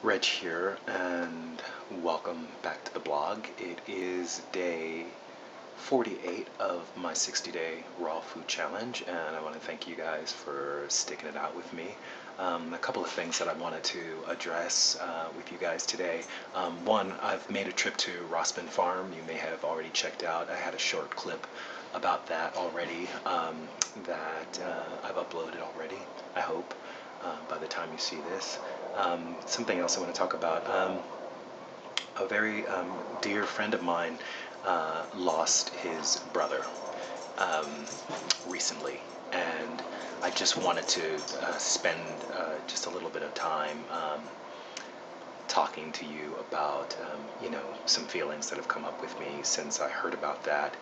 Reg here, and welcome back to the blog. It is day 48 of my 60-day raw food challenge, and I want to thank you guys for sticking it out with me. A couple of things that I wanted to address with you guys today. One, I've made a trip to Rossman Farm. You may have already checked out. I had a short clip about that already that I've uploaded already, I hope, by the time you see this. Something else I want to talk about. A very dear friend of mine lost his brother um, recently, and I just wanted to spend just a little bit of time talking to you about some feelings that have come up with me since I heard about that.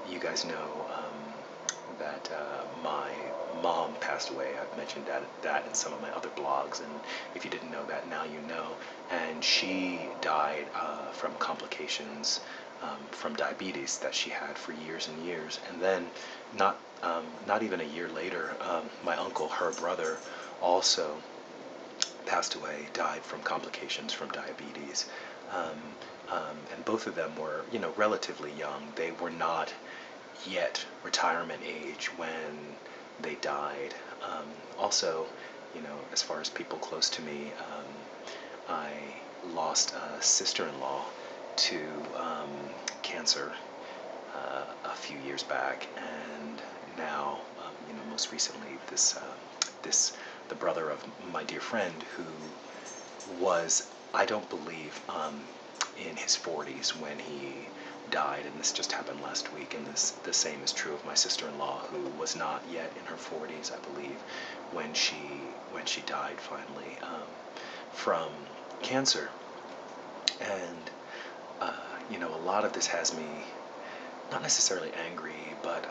You guys know that my mom passed away. I've mentioned that in some of my other blogs, and if you didn't know that, now you know. And she died from complications from diabetes that she had for years and years. And then, not even a year later, my uncle, her brother, also passed away, died from complications from diabetes. And both of them were, relatively young. They were not yet retirement age when they died. Also, as far as people close to me, I lost a sister-in-law to cancer a few years back, and now, most recently, the brother of my dear friend who was, I don't believe, in his 40s when he died, and this just happened last week, and the same is true of my sister-in-law, who was not yet in her 40s, I believe, when she died finally from cancer. And a lot of this has me not necessarily angry, but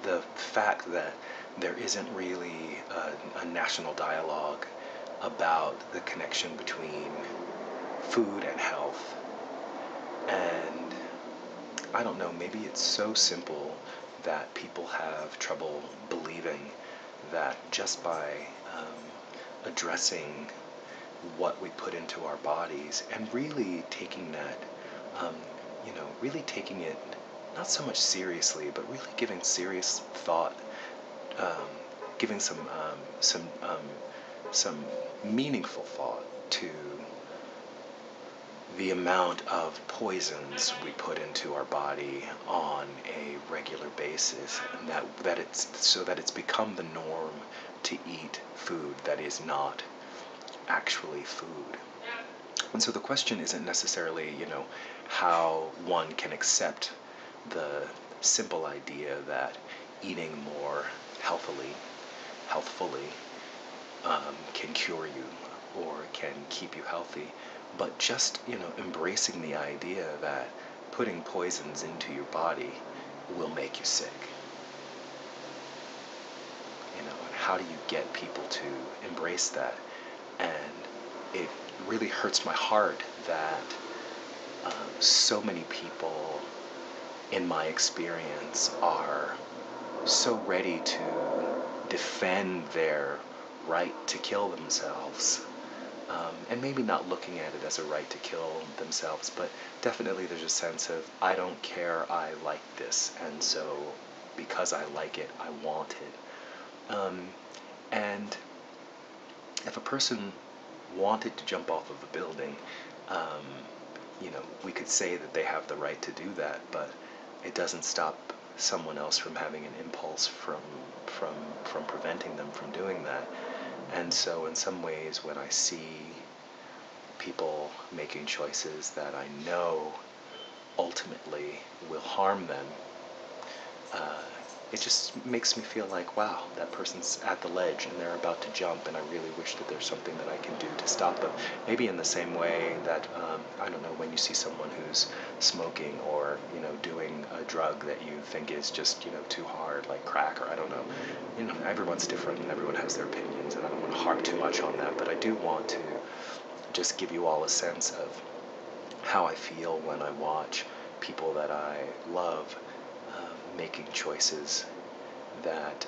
the fact that there isn't really a national dialogue about the connection between food and health. And I don't know, maybe it's so simple that people have trouble believing that just by addressing what we put into our bodies and really taking that, really taking it not so much seriously, but really giving serious thought, um, giving some meaningful thought to the amount of poisons we put into our body on a regular basis, and that it's become the norm to eat food that is not actually food. And so the question isn't necessarily, how one can accept the simple idea that eating more healthfully, can cure you or can keep you healthy, but just, embracing the idea that putting poisons into your body will make you sick. And how do you get people to embrace that? And it really hurts my heart that so many people, in my experience, are so ready to defend their right to kill themselves. And maybe not looking at it as a right to kill themselves, but definitely there's a sense of, I don't care, I like this, and so because I like it, I want it. And if a person wanted to jump off of a building, we could say that they have the right to do that, but it doesn't stop someone else from having an impulse from preventing them from doing that. And so in some ways, when I see people making choices that I know ultimately will harm them, it just makes me feel like, wow, that person's at the ledge and they're about to jump, and I really wish that there's something that I can do to stop them. Maybe in the same way that, I don't know, when you see someone who's smoking or, doing a drug that you think is just, too hard, like crack, or I don't know. Everyone's different and everyone has their opinions, and I don't want to harp too much on that, but I do want to just give you all a sense of how I feel when I watch people that I love making choices that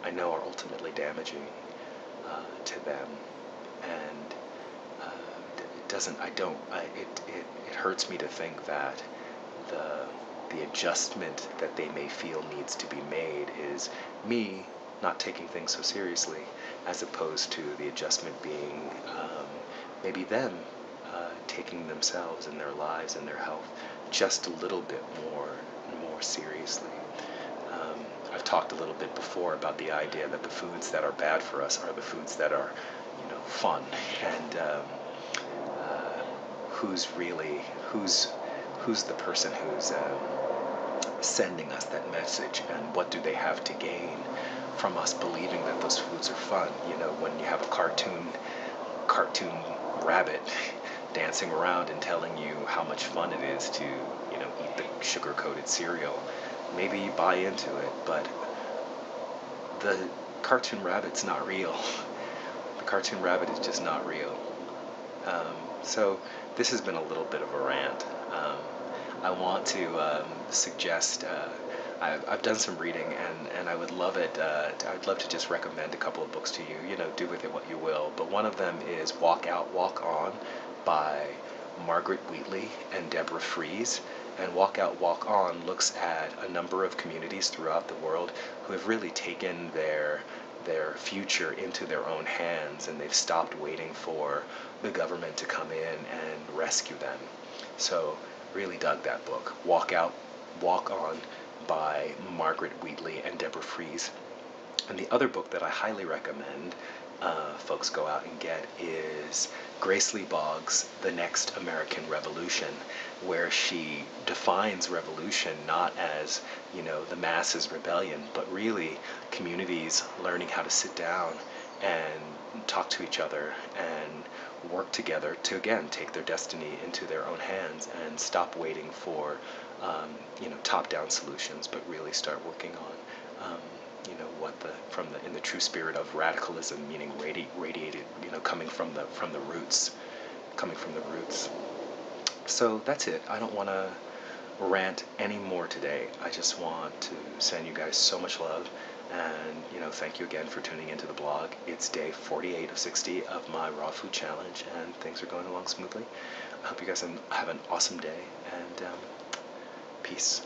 I know are ultimately damaging to them. And doesn't, I don't, it hurts me to think that the, the adjustment that they may feel needs to be made is me not taking things so seriously, as opposed to the adjustment being maybe them taking themselves and their lives and their health just a little bit more seriously. I've talked a little bit before about the idea that the foods that are bad for us are the foods that are, fun, and who's really who's the person who's sending us that message, and what do they have to gain from us believing that those foods are fun? When you have a cartoon rabbit dancing around and telling you how much fun it is to, eat the sugar-coated cereal, maybe you buy into it, but the cartoon rabbit's not real. The cartoon rabbit is just not real. So this has been a little bit of a rant. I want to suggest, I've done some reading, and I would love it. I'd love to just recommend a couple of books to you. Do with it what you will. But one of them is Walk Out, Walk On by Margaret Wheatley and Deborah Fries. And Walk Out, Walk On looks at a number of communities throughout the world who have really taken their future into their own hands, and they've stopped waiting for the government to come in and rescue them. So really dug that book, Walk Out, Walk On by Margaret Wheatley and Deborah Fries. And the other book that I highly recommend folks go out and get is Grace Lee Boggs' The Next American Revolution, where she defines revolution not as, the masses rebellion, but really communities learning how to sit down and talk to each other and work together to, again, take their destiny into their own hands and stop waiting for, top-down solutions, but really start working on, in the true spirit of radicalism, meaning radiated, coming from the roots, So that's it. I don't want to rant anymore today. I just want to send you guys so much love, and thank you again for tuning into the blog. It's day 48 of 60 of my raw food challenge, and things are going along smoothly. I hope you guys have an awesome day, and peace.